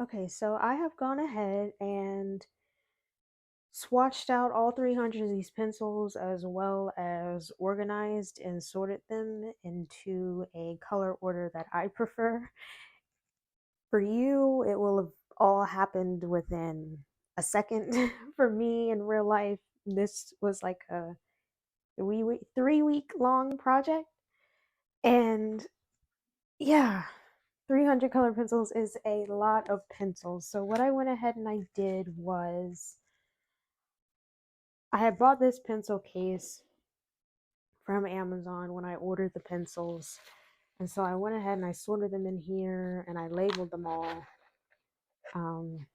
Okay, so I have gone ahead and swatched out all 300 of these pencils as well as organized and sorted them into a color order that I prefer. For you, it will have all happened within a second. For me in real life, this was like a 3 week long project. And yeah, 300 color pencils is a lot of pencils. So what I went ahead and I did was I had bought this pencil case from Amazon when I ordered the pencils. And so I went ahead and I sorted them in here and I labeled them all. Um,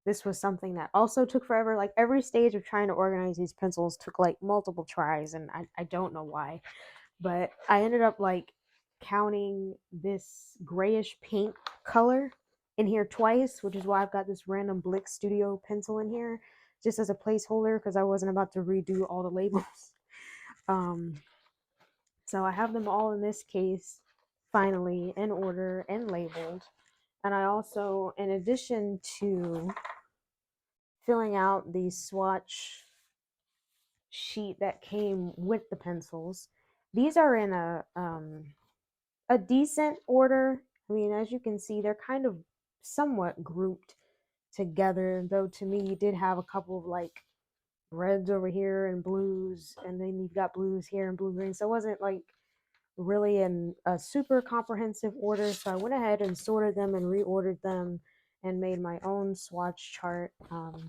this was something that also took forever. Like every stage of trying to organize these pencils took like multiple tries, and I don't know why. But I ended up like counting this grayish pink color in here twice, which is why I've got this random Blick Studio pencil in here just as a placeholder because I wasn't about to redo all the labels. Um, so I have them all in this case, finally in order and labeled. And I also, in addition to filling out the swatch sheet that came with the pencils, these are in a decent order. I mean, as you can see, they're kind of somewhat grouped together, though to me, you did have a couple of like reds over here and blues, and then you've got blues here and blue green. So it wasn't like really in a super comprehensive order. So I went ahead and sorted them and reordered them and made my own swatch chart. Let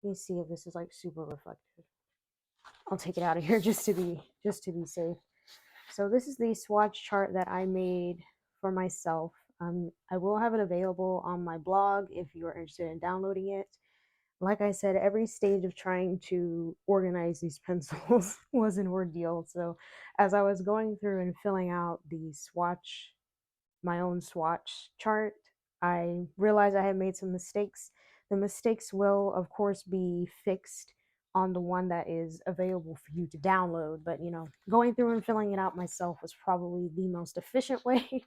me see if this is like super reflective. I'll take it out of here just to be safe. So this is the swatch chart that I made for myself. I will have it available on my blog if you are interested in downloading it. Like I said, every stage of trying to organize these pencils was an ordeal. So as I was going through and filling out the swatch, my own swatch chart, I realized I had made some mistakes. The mistakes will, of course, be fixed on the one that is available for you to download. But, going through and filling it out myself was probably the most efficient way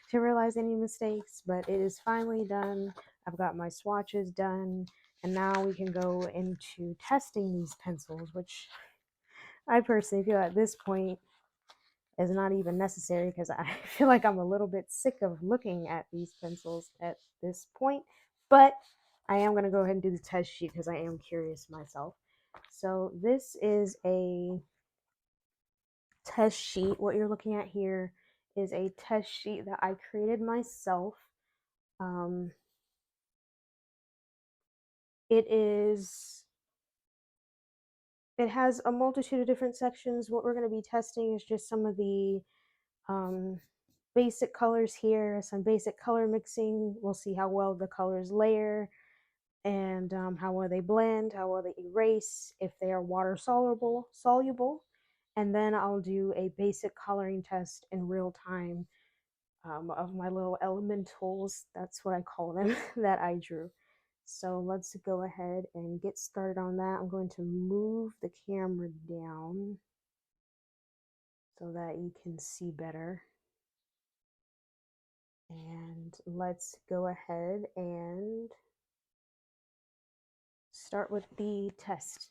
to realize any mistakes. But it is finally done. I've got my swatches done. And now we can go into testing these pencils, which I personally feel at this point is not even necessary because I feel like I'm a little bit sick of looking at these pencils at this point. But I am going to go ahead and do the test sheet because I am curious myself. So this is a test sheet. What you're looking at here is a test sheet that I created myself. Um, it is it has a multitude of different sections. What we're going to be testing is just some of the um, basic colors here, some basic color mixing. We'll see how well the colors layer and how well they blend, how well they erase, if they are water soluble. And then I'll do a basic coloring test in real time of my little elementals. That's what I call them that I drew. So let's go ahead and get started on that. I'm going to move the camera down so that you can see better. And let's go ahead and start with the test.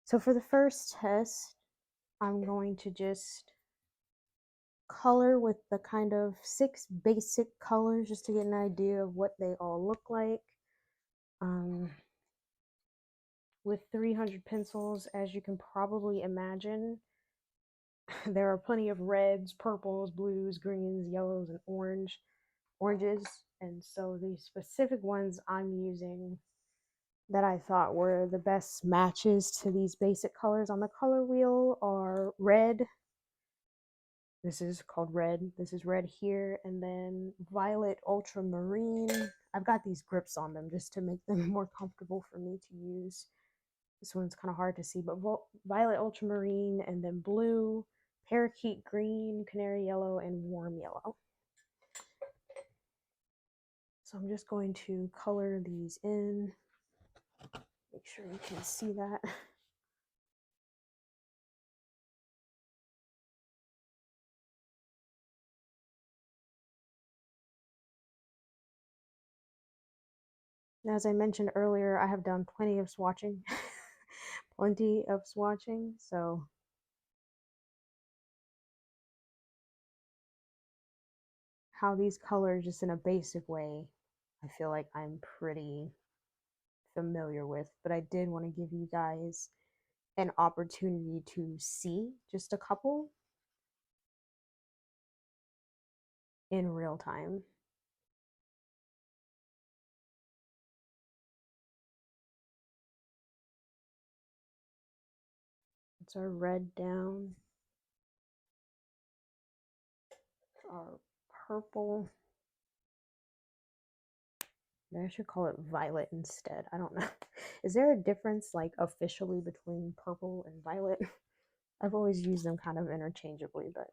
So for the first test, I'm going to just color with the kind of 6 basic colors just to get an idea of what they all look like. With 300 pencils, as you can probably imagine, there are plenty of reds, purples, blues, greens, yellows, and oranges. And so the specific ones I'm using that I thought were the best matches to these basic colors on the color wheel are red. This is called red. This is red here. And then violet ultramarine. I've got these grips on them just to make them more comfortable for me to use. This one's kind of hard to see, but violet ultramarine, and then blue, parakeet green, canary yellow, and warm yellow. So I'm just going to color these in. Make sure you can see that. As I mentioned earlier, I have done plenty of swatching. Plenty of swatching, so how these colors, just in a basic way, I feel like I'm pretty familiar with, but I did want to give you guys an opportunity to see just a couple in real time. It's our red down, our purple. Maybe I should call it violet instead. I don't know. Is there a difference, like, officially between purple and violet? I've always used them kind of interchangeably, but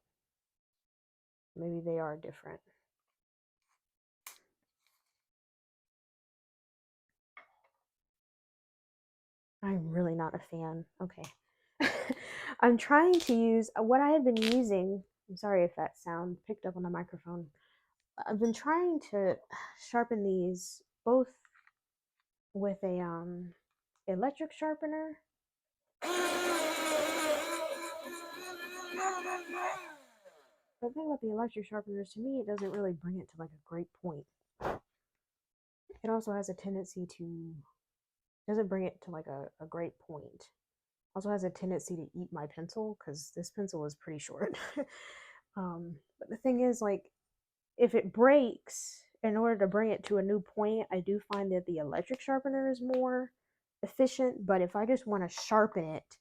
maybe they are different. I'm really not a fan. Okay. I'm trying to use what I had been using. I'm sorry if that sound picked up on the microphone. I've been trying to sharpen these both with a electric sharpener. The thing about the electric sharpeners, to me, it doesn't really bring it to like a great point. It also has a tendency to doesn't bring it to like a great point. Also has a tendency to eat my pencil because this pencil is pretty short. But the thing is, like, if it breaks, in order to bring it to a new point, I do find that the electric sharpener is more efficient. But if I just want to sharpen it,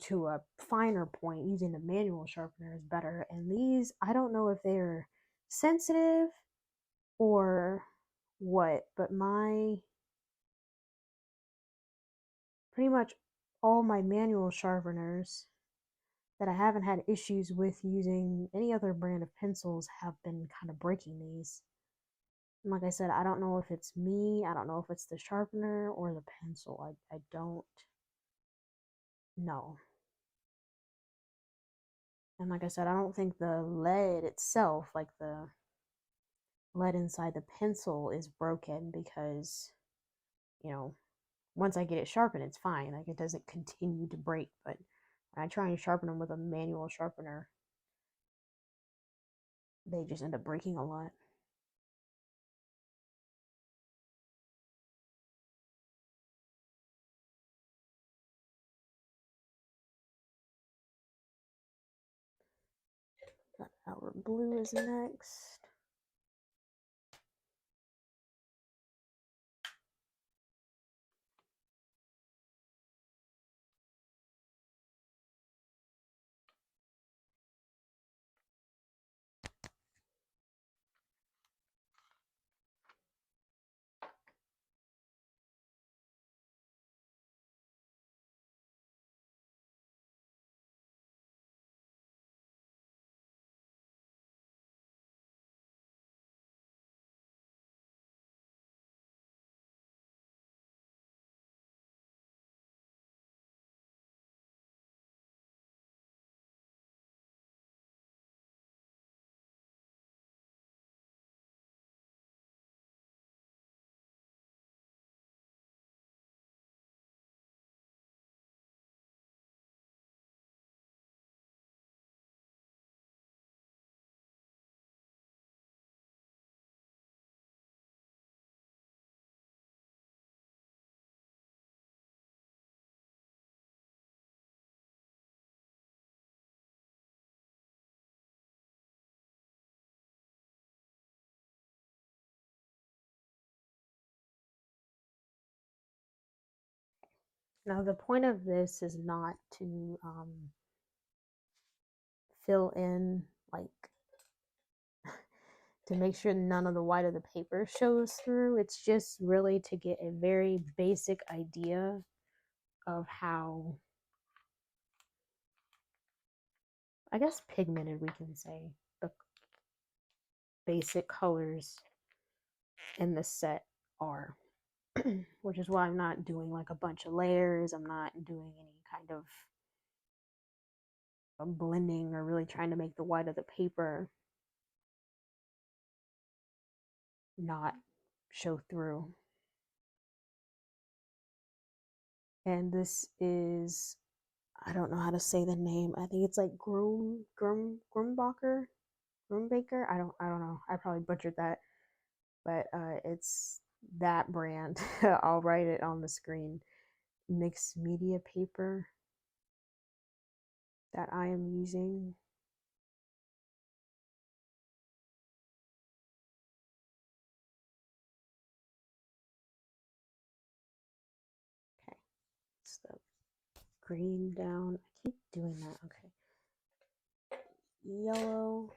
to a finer point, using the manual sharpener is better. And these, I don't know if they're sensitive or what, but pretty much all my manual sharpeners that I haven't had issues with using any other brand of pencils have been kind of breaking these. And like I said, I don't know if it's me, I don't know if it's the sharpener or the pencil. I don't know. And like I said, I don't think the lead itself, like the lead inside the pencil, is broken because, you know, once I get it sharpened, it's fine. Like, it doesn't continue to break. But when I try and sharpen them with a manual sharpener, they just end up breaking a lot. Our blue is next. Now, the point of this is not to fill in, like, to make sure none of the white of the paper shows through. It's just really to get a very basic idea of how, I guess, pigmented, we can say, the basic colors in the set are. Which is why I'm not doing like a bunch of layers. I'm not doing any kind of blending or really trying to make the white of the paper not show through. And this is, I don't know how to say the name. I think it's like Grumbacher, Grumbaker. I don't know. I probably butchered that, but it's that brand. I'll write it on the screen. Mixed media paper that I am using. Okay, it's the green down. I keep doing that. Okay, yellow.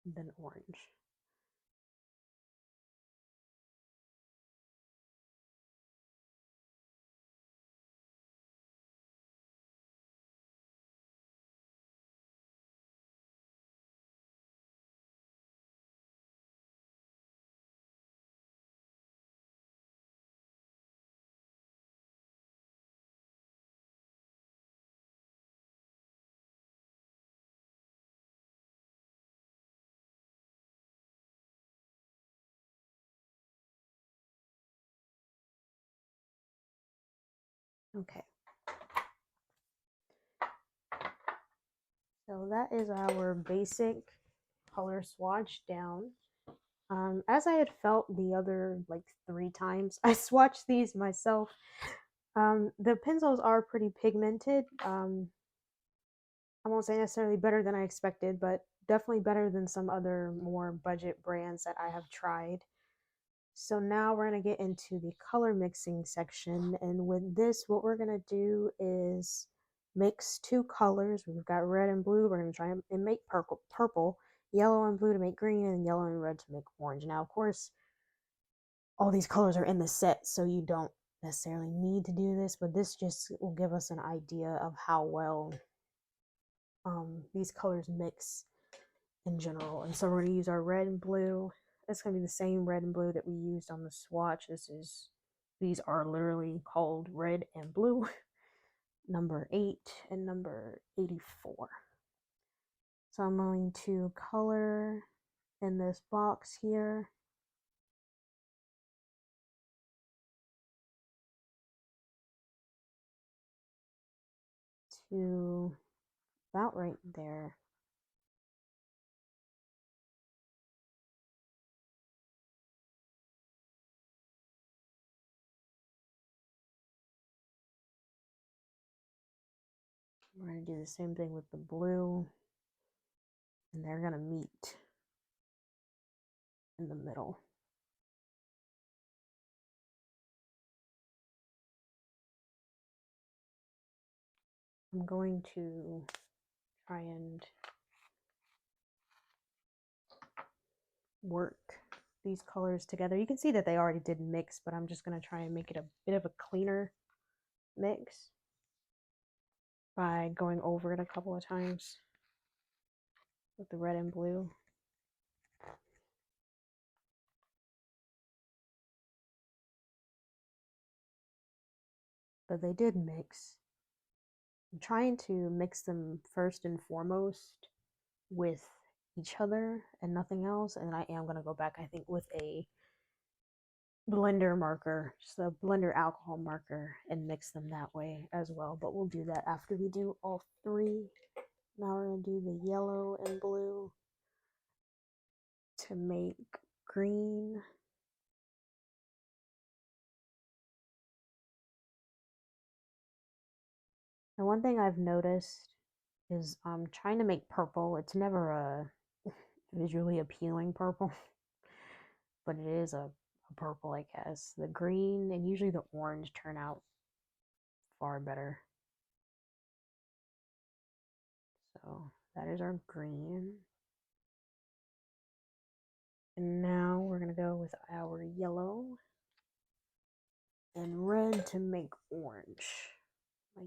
And then orange. Okay, so that is our basic color swatch down. As I had felt the other like 3 times I swatched these myself, the pencils are pretty pigmented. I won't say necessarily better than I expected, but definitely better than some other more budget brands that I have tried. So now we're going to get into the color mixing section. And with this, what we're going to do is mix 2 colors. We've got red and blue. We're going to try and make purple, yellow and blue to make green, and yellow and red to make orange. Now, of course, all these colors are in the set, so you don't necessarily need to do this, but this just will give us an idea of how well these colors mix in general. And so we're going to use our red and blue. It's going to be the same red and blue that we used on the swatch. These are literally called red and blue, number 8 and number 84. So I'm going to color in this box here. To about right there. We're going to do the same thing with the blue, and they're going to meet in the middle. I'm going to try and work these colors together. You can see that they already did mix, but I'm just going to try and make it a bit of a cleaner mix by going over it a couple of times with the red and blue. But they did mix. I'm trying to mix them first and foremost with each other and nothing else, and I am going to go back, I think, with a blender marker, just a blender alcohol marker, and mix them that way as well. But we'll do that after we do all 3. Now we're going to do the yellow and blue to make green. And one thing I've noticed is I'm trying to make purple. It's never a visually appealing purple, but it is a a purple, I guess. The green and usually the orange turn out far better. So that is our green. And now we're going to go with our yellow and red to make orange. My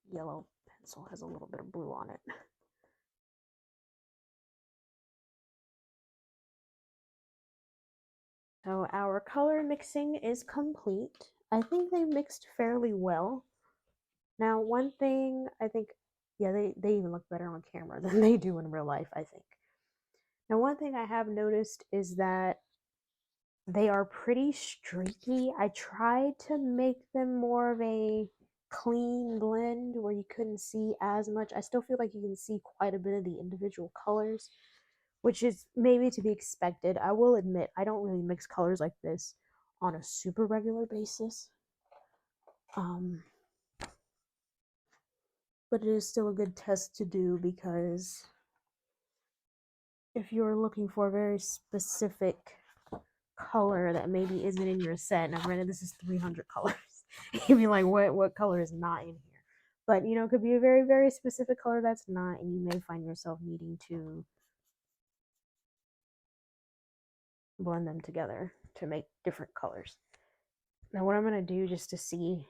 yellow pencil has a little bit of blue on it. So our color mixing is complete. I think they mixed fairly well. Now, one thing I think, yeah, they even look better on camera than they do in real life, I think. Now, one thing I have noticed is that they are pretty streaky. I tried to make them more of a clean blend where you couldn't see as much. I still feel like you can see quite a bit of the individual colors, which is maybe to be expected. I will admit, I don't really mix colors like this on a super regular basis. But it is still a good test to do because if you're looking for a very specific color that maybe isn't in your set, now granted this is 300 colors, you'd be like, what color is not in here? But you know, it could be a very, very specific color that's not, and you may find yourself needing to blend them together to make different colors. Now what I'm going to do just to see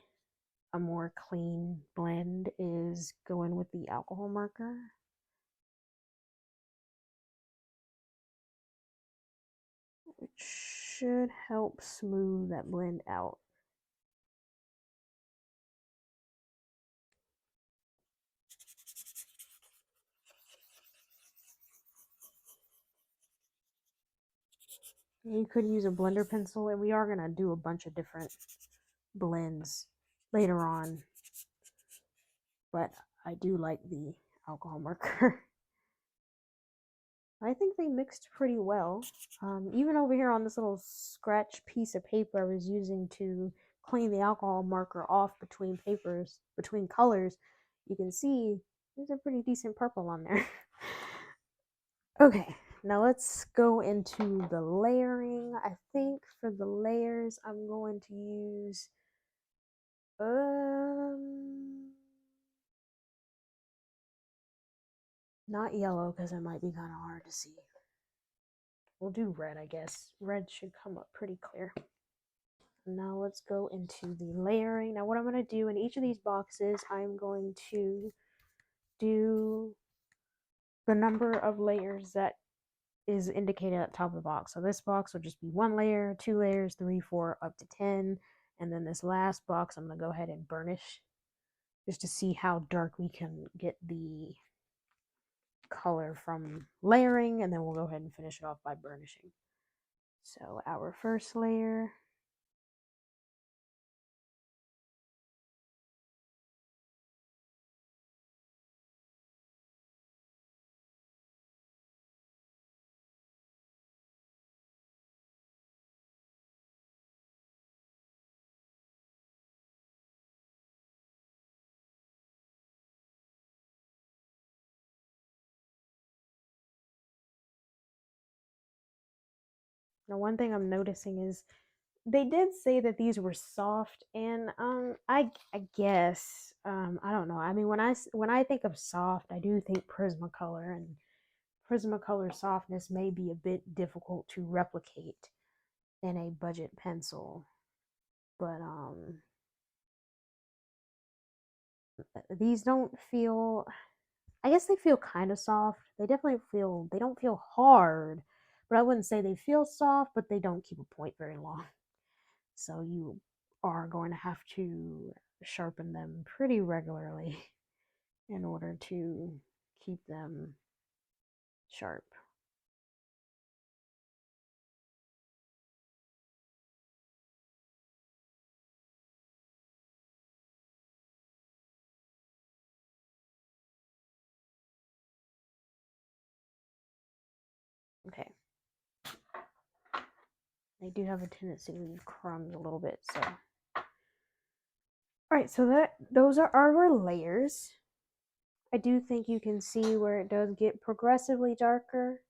a more clean blend is go in with the alcohol marker. It should help smooth that blend out. You could use a blender pencil, and we are going to do a bunch of different blends later on. But I do like the alcohol marker. I think they mixed pretty well. Even over here on this little scratch piece of paper I was using to clean the alcohol marker off between papers, between colors, you can see there's a pretty decent purple on there. Okay, now let's go into the layering. I think for the layers, I'm going to use not yellow because it might be kind of hard to see. We'll do red, I guess. Red should come up pretty clear. Now let's go into the layering. Now what I'm going to do in each of these boxes, I'm going to do the number of layers that is indicated at the top of the box. So this box will just be 1 layer, 2 layers, 3, 4, up to 10. And then this last box, I'm going to go ahead and burnish just to see how dark we can get the color from layering. And then we'll go ahead and finish it off by burnishing. So our first layer. Now one thing I'm noticing is they did say that these were soft, and I guess I don't know. I mean, when I think of soft, I do think Prismacolor, and Prismacolor softness may be a bit difficult to replicate in a budget pencil, but these don't feel. I guess they feel kind of soft. They definitely feel. They don't feel hard, but I wouldn't say they feel soft, but they don't keep a point very long. So you are going to have to sharpen them pretty regularly in order to keep them sharp. Okay. They do have a tendency to leave crumbs a little bit, so. All right, so those are our layers. I do think you can see where it does get progressively darker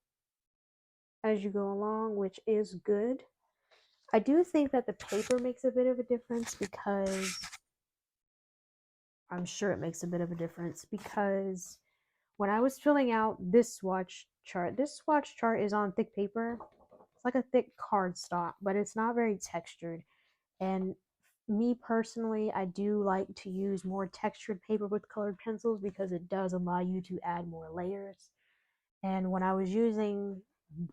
as you go along, which is good. I do think that the paper makes a bit of a difference because I'm sure it makes a bit of a difference because when I was filling out this swatch chart is on thick paper. It's like a thick cardstock, but it's not very textured. And me personally, I do like to use more textured paper with colored pencils because it does allow you to add more layers. And when I was using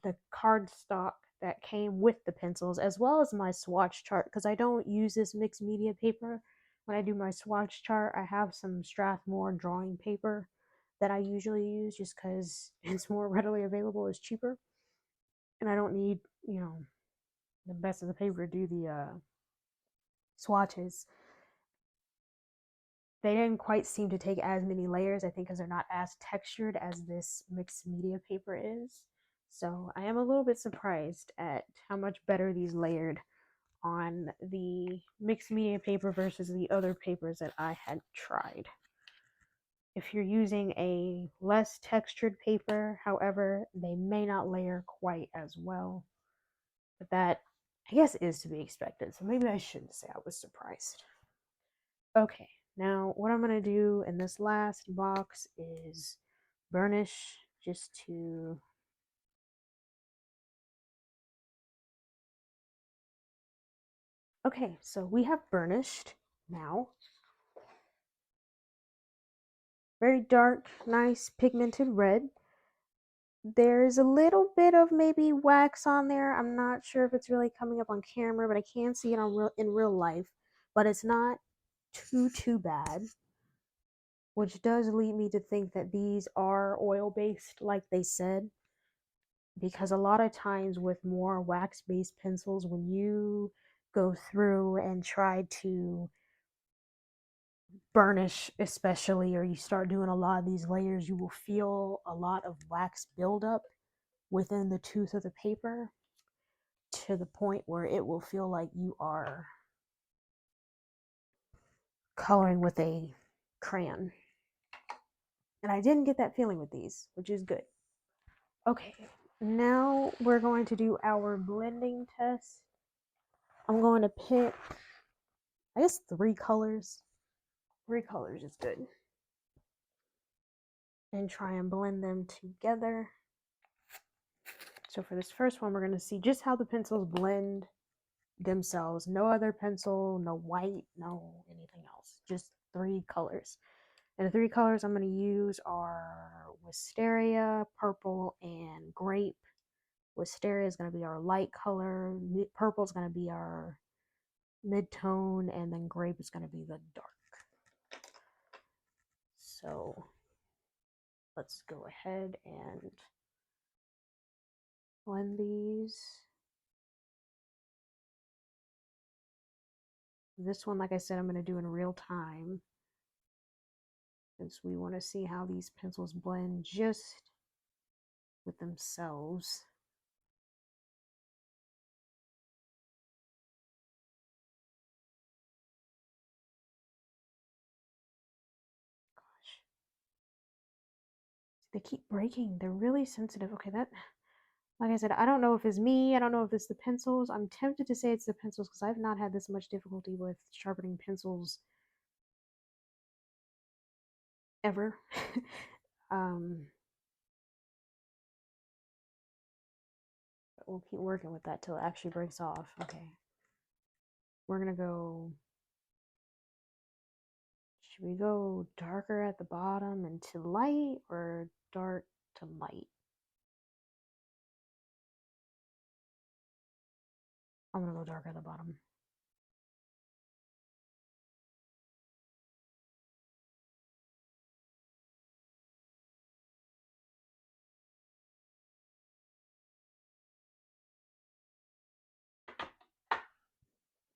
the cardstock that came with the pencils, as well as my swatch chart, because I don't use this mixed media paper. When I do my swatch chart, I have some Strathmore drawing paper that I usually use just because it's more readily available, it's cheaper. And I don't need, the best of the paper to do the swatches. They didn't quite seem to take as many layers, I think, because they're not as textured as this mixed media paper is. So I am a little bit surprised at how much better these layered on the mixed media paper versus the other papers that I had tried. If you're using a less textured paper, however, they may not layer quite as well. But that, I guess, is to be expected. So maybe I shouldn't say I was surprised. Okay, now what I'm going to do in this last box is burnish just to... Okay, so we have burnished now. Very dark, nice pigmented red. There's a little bit of maybe wax on there. I'm not sure if it's really coming up on camera, but I can see it in real life. But it's not too bad, which does lead me to think that these are oil-based, like they said. Because a lot of times with more wax-based pencils, when you go through and try to burnish especially, or you start doing a lot of these layers, you will feel a lot of wax buildup within the tooth of the paper to the point where it will feel like you are coloring with a crayon. And I didn't get that feeling with these, which is good. Okay, now we're going to do our blending test. I'm going to pick, I guess, 3 colors. 3 colors is good. And try and blend them together. So for this first one, we're going to see just how the pencils blend themselves. No other pencil, no white, no anything else. Just 3 colors. And the 3 colors I'm going to use are Wisteria, Purple, and Grape. Wisteria is going to be our light color. Purple is going to be our mid-tone. And then Grape is going to be the dark. So let's go ahead and blend these. This one, like I said, I'm going to do in real time, since we want to see how these pencils blend just with themselves. Gosh. They keep breaking. They're really sensitive. Okay, that, like I said, I don't know if it's me. I don't know if it's the pencils. I'm tempted to say it's the pencils because I've not had this much difficulty with sharpening pencils ever. But we'll keep working with that till it actually breaks off. Okay. We're going to go... Should we go darker at the bottom and to light, or dark to light? I'm going to go darker at the bottom.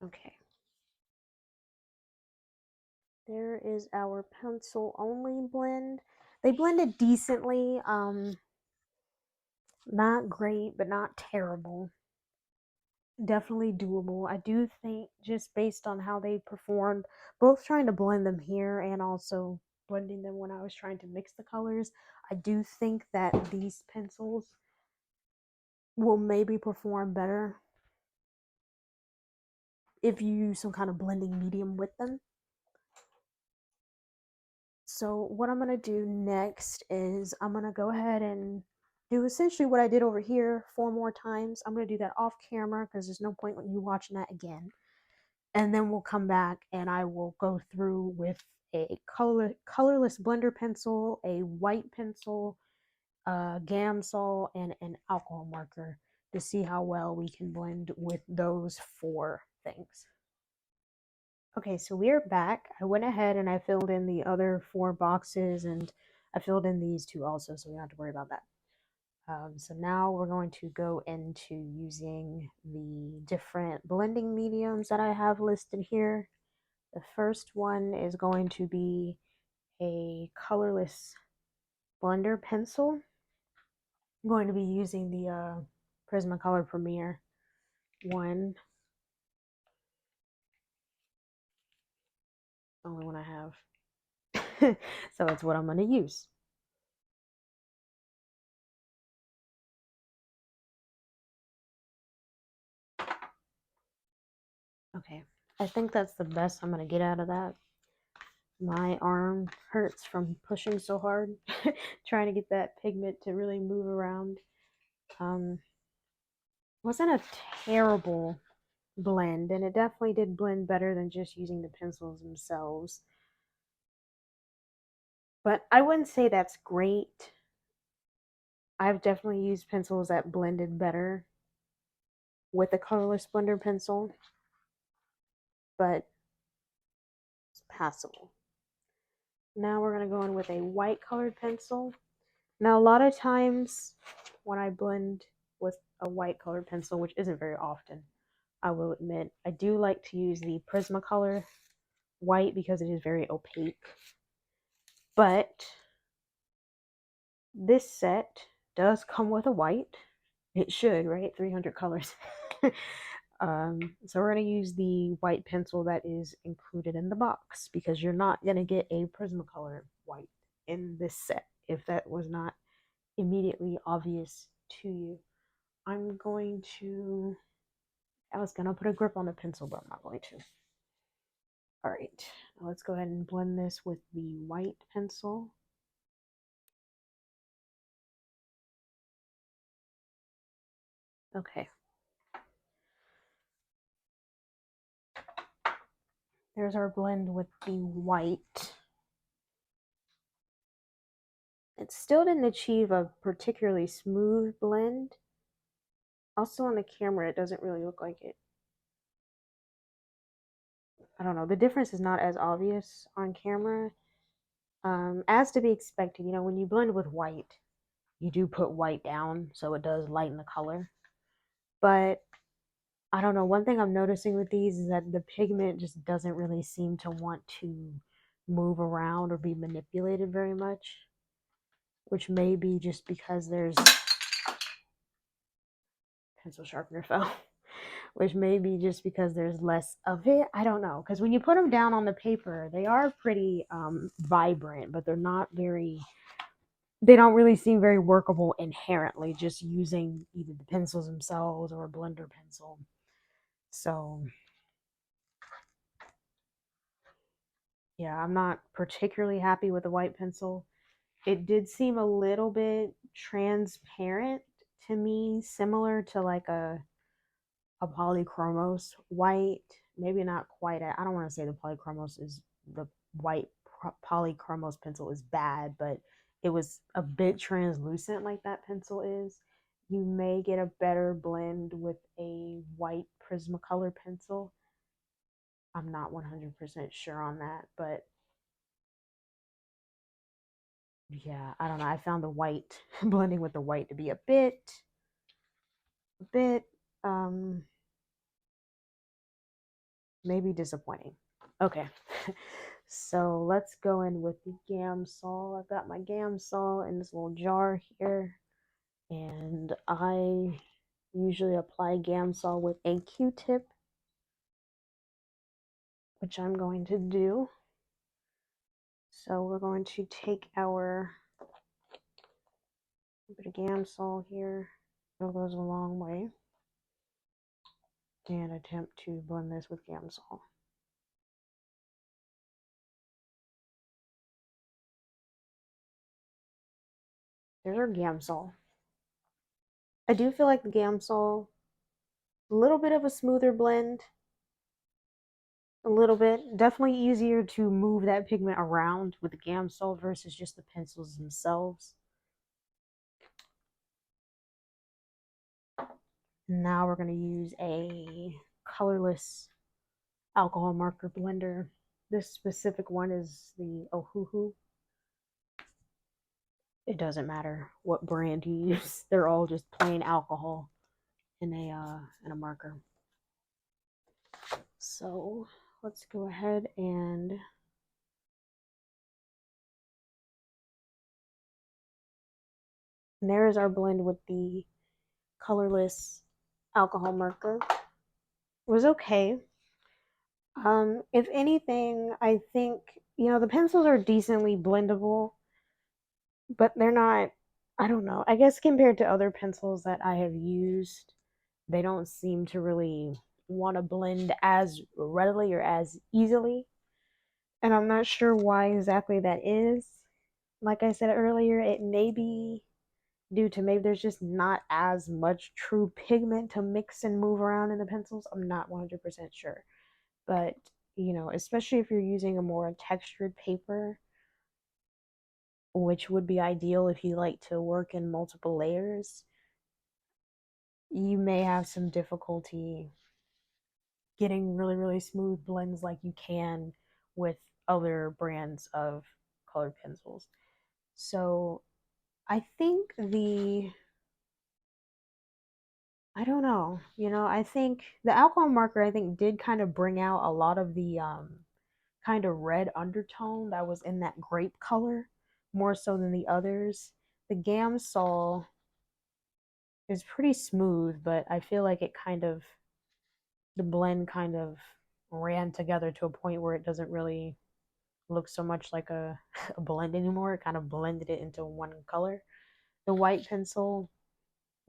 Okay. There is our pencil only blend. They blended decently. Not great, but not terrible. Definitely doable. I do think, just based on how they performed, both trying to blend them here and also blending them when I was trying to mix the colors, I do think that these pencils will maybe perform better if you use some kind of blending medium with them. So what I'm going to do next is I'm going to go ahead and do essentially what I did over here 4 more times. I'm going to do that off camera because there's no point in you watching that again. And then we'll come back and I will go through with a colorless blender pencil, a white pencil, a Gamsol, and an alcohol marker to see how well we can blend with those 4 things. Okay, so we are back. I went ahead and I filled in the other 4 boxes, and I filled in these 2 also, so we don't have to worry about that. So now we're going to go into using the different blending mediums that I have listed here. The first one is going to be a colorless blender pencil. I'm going to be using the Prismacolor Premier one. Only one I have. So it's what I'm going to use. Okay, I think that's the best I'm going to get out of that. My arm hurts from pushing so hard, trying to get that pigment to really move around. Wasn't a terrible blend, and it definitely did blend better than just using the pencils themselves. But I wouldn't say that's great. I've definitely used pencils that blended better with a colorless blender pencil, but it's passable. Now we're going to go in with a white colored pencil. Now, a lot of times when I blend with a white colored pencil, which isn't very often, I will admit, I do like to use the Prismacolor white because it is very opaque. But this set does come with a white. It should, right? 300 colors. So we're going to use the white pencil that is included in the box because you're not going to get a Prismacolor white in this set if that was not immediately obvious to you. I was going to put a grip on the pencil, but I'm not going to. All right, now let's go ahead and blend this with the white pencil. Okay. There's our blend with the white. It still didn't achieve a particularly smooth blend. Also on the camera, it doesn't really look like it. I don't know. The difference is not as obvious on camera. As to be expected, you know, when you blend with white, you do put white down, so it does lighten the color. But I don't know. One thing I'm noticing with these is that the pigment just doesn't really seem to want to move around or be manipulated very much, which may be just because there's pencil sharpener fell, which may be just because there's less of it. I don't know, because when you put them down on the paper, they are pretty vibrant, but they're not very. They don't really seem very workable inherently, just using either the pencils themselves or a blender pencil. So yeah, I'm not particularly happy with the white pencil. It did seem a little bit transparent to me, similar to like a polychromos white. Maybe not quite. I don't want to say the polychromos is the white polychromos pencil is bad, but it was a bit translucent like that pencil is. You may get a better blend with a white Prismacolor pencil. I'm not 100% sure on that, but yeah, I don't know. I found the white blending with the white to be a bit um maybe disappointing. Okay. So let's go in with the Gamsol. I've got my Gamsol in this little jar here, and I usually apply Gamsol with a Q-tip, which I'm going to do. So we're going to take our bit of Gamsol here. It goes a long way. and attempt to blend this with Gamsol. There's our Gamsol. I do feel like the Gamsol, a little bit of a smoother blend, a little bit. Definitely easier to move that pigment around with the Gamsol versus just the pencils themselves. Now we're going to use a colorless alcohol marker blender. This specific one is the Ohuhu. It doesn't matter what brand you use. They're all just plain alcohol in a marker. So let's go ahead and there is our blend with the colorless alcohol marker. It was okay. If anything, I think, the pencils are decently blendable, but they're not, I don't know. I guess compared to other pencils that I have used, they don't seem to really want to blend as readily or as easily. And I'm not sure why exactly that is. Like I said earlier, it may be due to maybe there's just not as much true pigment to mix and move around in the pencils. I'm not 100% sure. But, especially if you're using a more textured paper, which would be ideal if you like to work in multiple layers, you may have some difficulty getting really, really smooth blends like you can with other brands of colored pencils. So I think I don't know, I think the alcohol marker, I think, did kind of bring out a lot of the kind of red undertone that was in that grape color more so than the others. The Gamsol is pretty smooth, but I feel like the blend kind of ran together to a point where it doesn't really look so much like a blend anymore. It kind of blended it into one color. The white pencil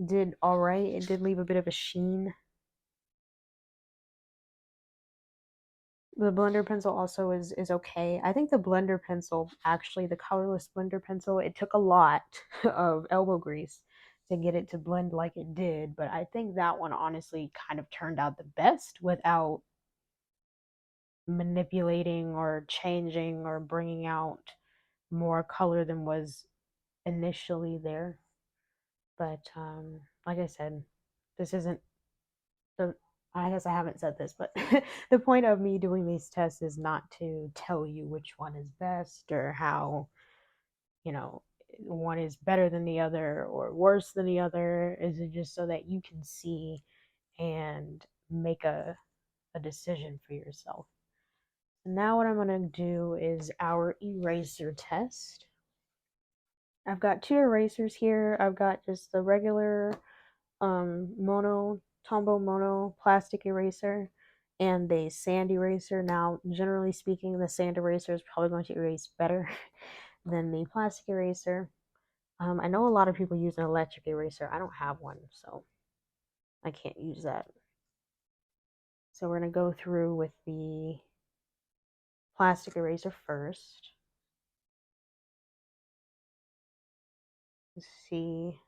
did all right. It did leave a bit of a sheen. The blender pencil also is okay. I think the blender pencil, actually, the colorless blender pencil, it took a lot of elbow grease to get it to blend like it did, but I think that one honestly kind of turned out the best without manipulating or changing or bringing out more color than was initially there. But like I said, this isn't the I guess I haven't said this, but the point of me doing these tests is not to tell you which one is best or how, you know, one is better than the other or worse than the other. Is it just so that you can see and make a decision for yourself? Now what I'm going to do is our eraser test. I've got two erasers here. I've got just the regular Tombow mono plastic eraser and a sand eraser. Now, generally speaking, the sand eraser is probably going to erase better than the plastic eraser. I know a lot of people use an electric eraser. I don't have one, so I can't use that. So we're going to go through with the plastic eraser first. Let's see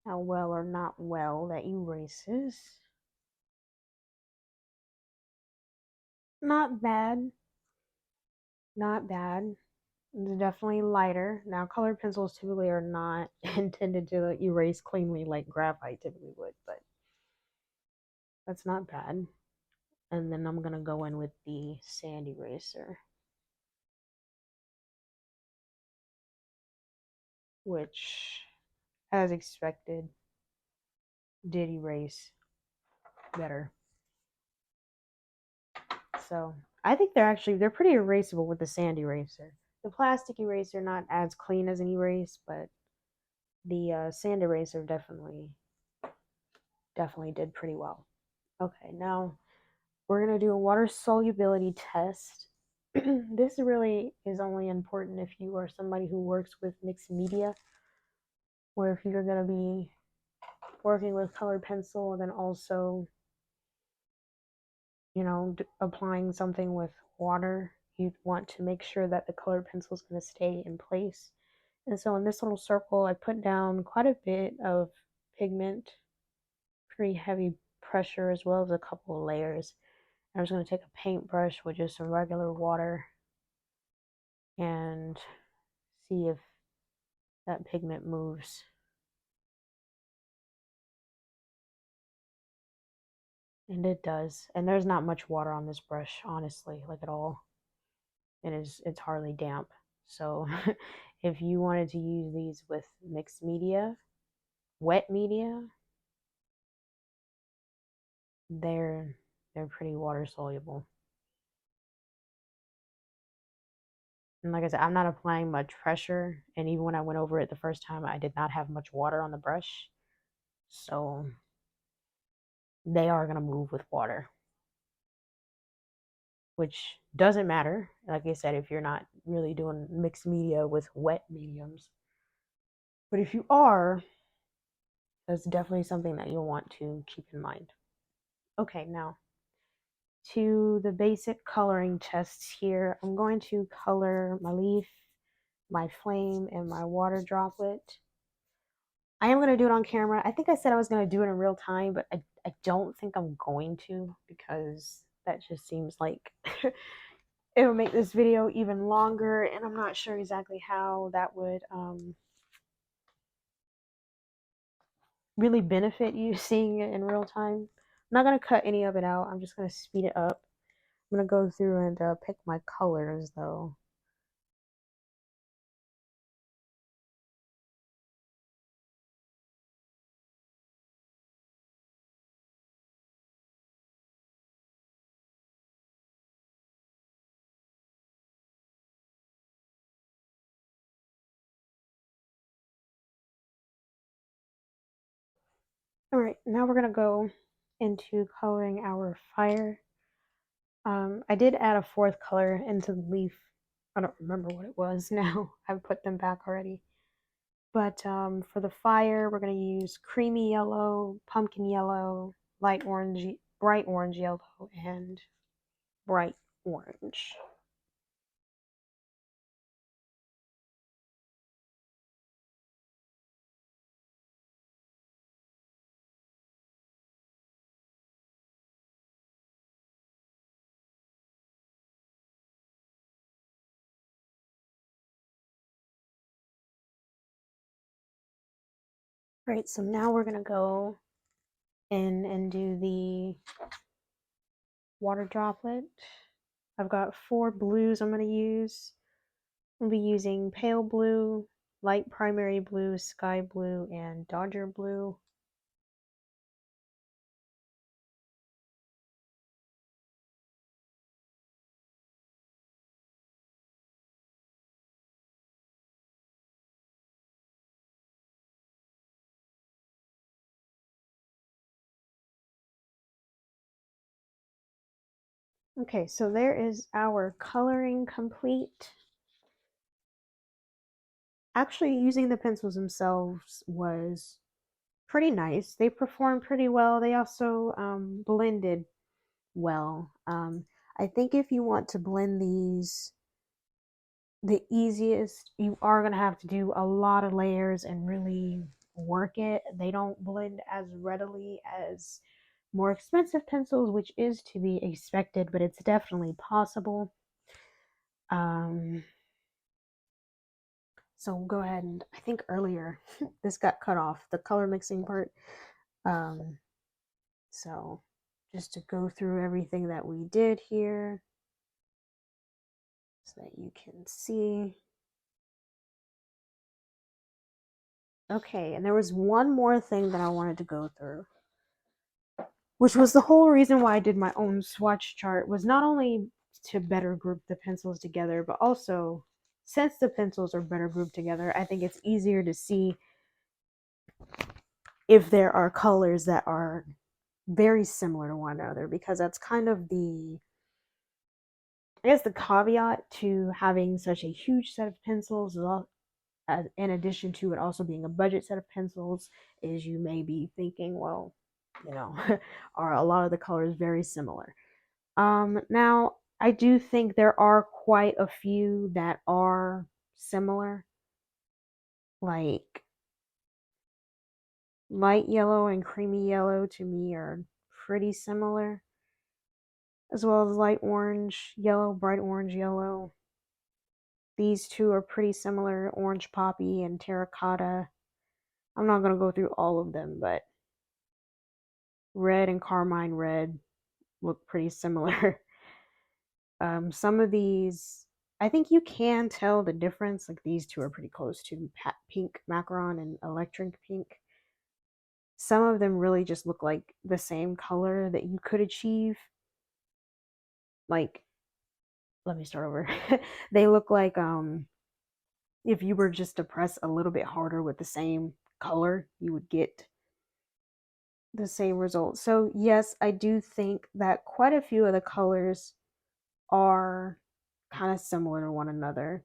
how well or not well that erases. Not bad. Not bad. It's definitely lighter. Now, colored pencils typically are not intended to erase cleanly like graphite typically would, but that's not bad. And then I'm going to go in with the sand eraser, which, as expected, did erase better. So I think they're pretty erasable with the sand eraser. The plastic eraser not as clean as an erase, but the sand eraser definitely did pretty well. Okay, now we're going to do a water solubility test. This really is only important if you are somebody who works with mixed media, or if you're going to be working with colored pencil and then also applying something with water, you want to make sure that the colored pencil is going to stay in place. And so in this little circle, I put down quite a bit of pigment, pretty heavy pressure, as well as a couple of layers. I'm just going to take a paintbrush with just some regular water and see if that pigment moves. And it does. And there's not much water on this brush, honestly, like at all. It's hardly damp. So if you wanted to use these with mixed media, wet media, they're pretty water soluble. And like I said, I'm not applying much pressure. And even when I went over it the first time, I did not have much water on the brush. So they are going to move with water, which doesn't matter. Like I said, if you're not really doing mixed media with wet mediums. But if you are, that's definitely something that you'll want to keep in mind. Okay, now to the basic coloring tests here. I'm going to color my leaf, my flame, and my water droplet. I am going to do it on camera. I think I said I was going to do it in real time, but I don't think I'm going to, because that just seems like it would make this video even longer, and I'm not sure exactly how that would really benefit you seeing it in real time. I'm not going to cut any of it out. I'm just going to speed it up. I'm going to go through and pick my colors, though. All right, now we're going to go into coloring our fire. I did add a fourth color into the leaf. I don't remember what it was now. I've put them back already. But for the fire, we're going to use creamy yellow, pumpkin yellow, light orange, bright orange yellow, and bright orange. Right, so now we're going to go in and do the water droplet. I've got 4 blues I'm going to use. I'll be using pale blue, light primary blue, sky blue, and dodger blue. Okay, so there is our coloring complete. Actually, using the pencils themselves was pretty nice. They performed pretty well. They also blended well. I think if you want to blend these the easiest, you are going to have to do a lot of layers and really work it. They don't blend as readily as more expensive pencils, which is to be expected, but it's definitely possible. So we'll go ahead and, I think earlier this got cut off, the color mixing part. So just to go through everything that we did here so that you can see. Okay, and there was one more thing that I wanted to go through, which was the whole reason why I did my own swatch chart, was not only to better group the pencils together, but also since the pencils are better grouped together, I think it's easier to see if there are colors that are very similar to one another, because that's kind of the, I guess, the caveat to having such a huge set of pencils, in addition to it also being a budget set of pencils, is you may be thinking, well, are a lot of the colors very similar? Now I do think there are quite a few that are similar, like light yellow and creamy yellow to me are pretty similar, as well as light orange, yellow, bright orange, yellow. These two are pretty similar, orange poppy and terracotta. I'm not going to go through all of them, but red and carmine red look pretty similar. Some of these, I think you can tell the difference. Like these two are pretty close to pink macaron and electric pink. Some of them really just look like the same color that you could achieve. Like, let me start over. They look like if you were just to press a little bit harder with the same color, you would get the same result. So yes, I do think that quite a few of the colors are kind of similar to one another.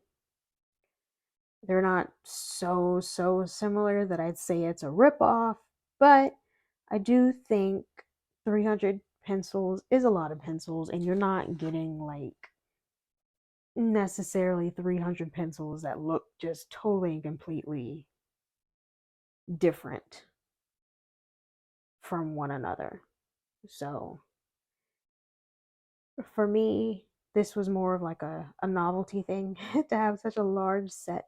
They're not so similar that I'd say it's a ripoff, but I do think 300 pencils is a lot of pencils, and you're not getting like necessarily 300 pencils that look just totally and completely different from one another. So for me, this was more of like a novelty thing to have such a large set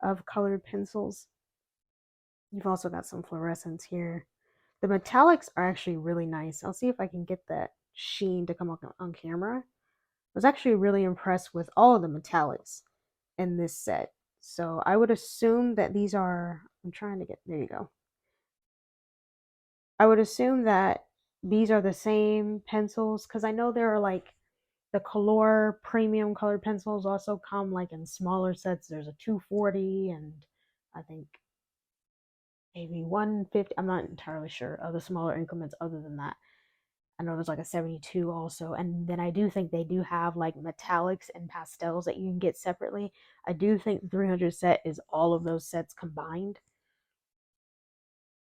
of colored pencils. You've also got some fluorescents here. The metallics are actually really nice. I'll see if I can get that sheen to come up on camera. I was actually really impressed with all of the metallics in this set. So I would assume that these are, I'm trying to get, there you go. I would assume that these are the same pencils because I know there are like the Kalour premium colored pencils also come like in smaller sets. There's a 240 and I think maybe 150. I'm not entirely sure of the smaller increments other than that. I know there's like a 72 also. And then I do think they do have like metallics and pastels that you can get separately. I do think the 300 set is all of those sets combined.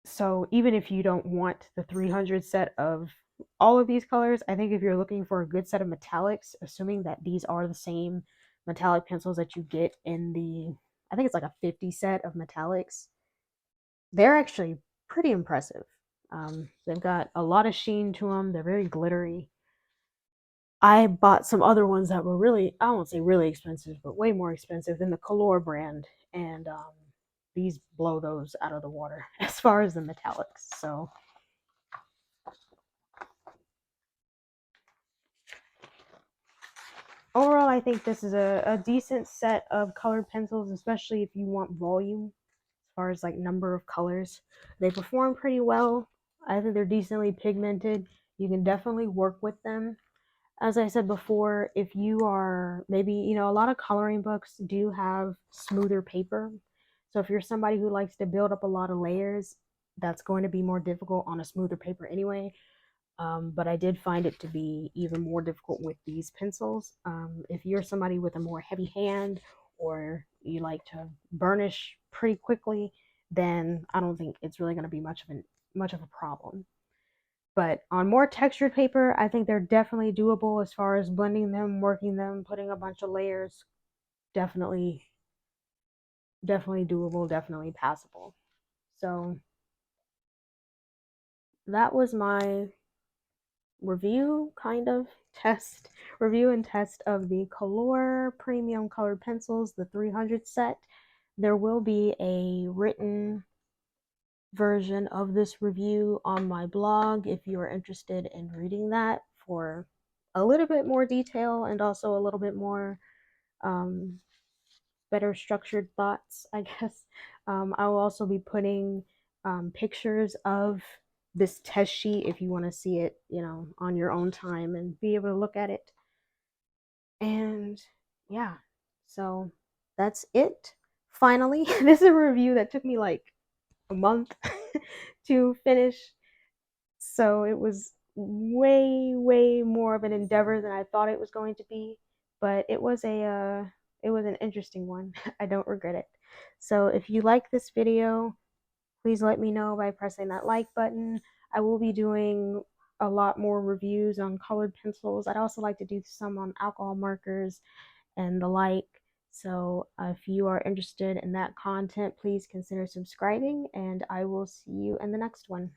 So even if you don't want the 300 set of all of these colors, I think if you're looking for a good set of metallics, assuming that these are the same metallic pencils that you get in the, I think it's like a 50 set of metallics, they're actually pretty impressive. They've got a lot of sheen to them. They're very glittery. I bought some other ones that were really, I won't say really expensive, but way more expensive than the Kalour brand. And these blow those out of the water as far as the metallics. So overall, I think this is a decent set of colored pencils, especially if you want volume as far as like number of colors. They perform pretty well. I think they're decently pigmented. You can definitely work with them. As I said before, if you are maybe, you know, a lot of coloring books do have smoother paper. So if you're somebody who likes to build up a lot of layers, that's going to be more difficult on a smoother paper anyway. But I did find it to be even more difficult with these pencils. If you're somebody with a more heavy hand or you like to burnish pretty quickly, then I don't think it's really going to be much of a problem. But on more textured paper, I think they're definitely doable as far as blending them, working them, putting a bunch of layers. Definitely, definitely doable, definitely passable. So that was my review, kind of test, review and test of the Kalour premium colored pencils, the 300 set. There will be a written version of this review on my blog if you are interested in reading that for a little bit more detail and also a little bit more um, better structured thoughts, I guess. I will also be putting pictures of this test sheet if you want to see it, you know, on your own time and be able to look at it. And yeah, so that's it. Finally, this is a review that took me like a month to finish. So it was way more of an endeavor than I thought it was going to be, but it was an interesting one. I don't regret it. So if you like this video, please let me know by pressing that like button. I will be doing a lot more reviews on colored pencils. I'd also like to do some on alcohol markers and the like. So if you are interested in that content, please consider subscribing, and I will see you in the next one.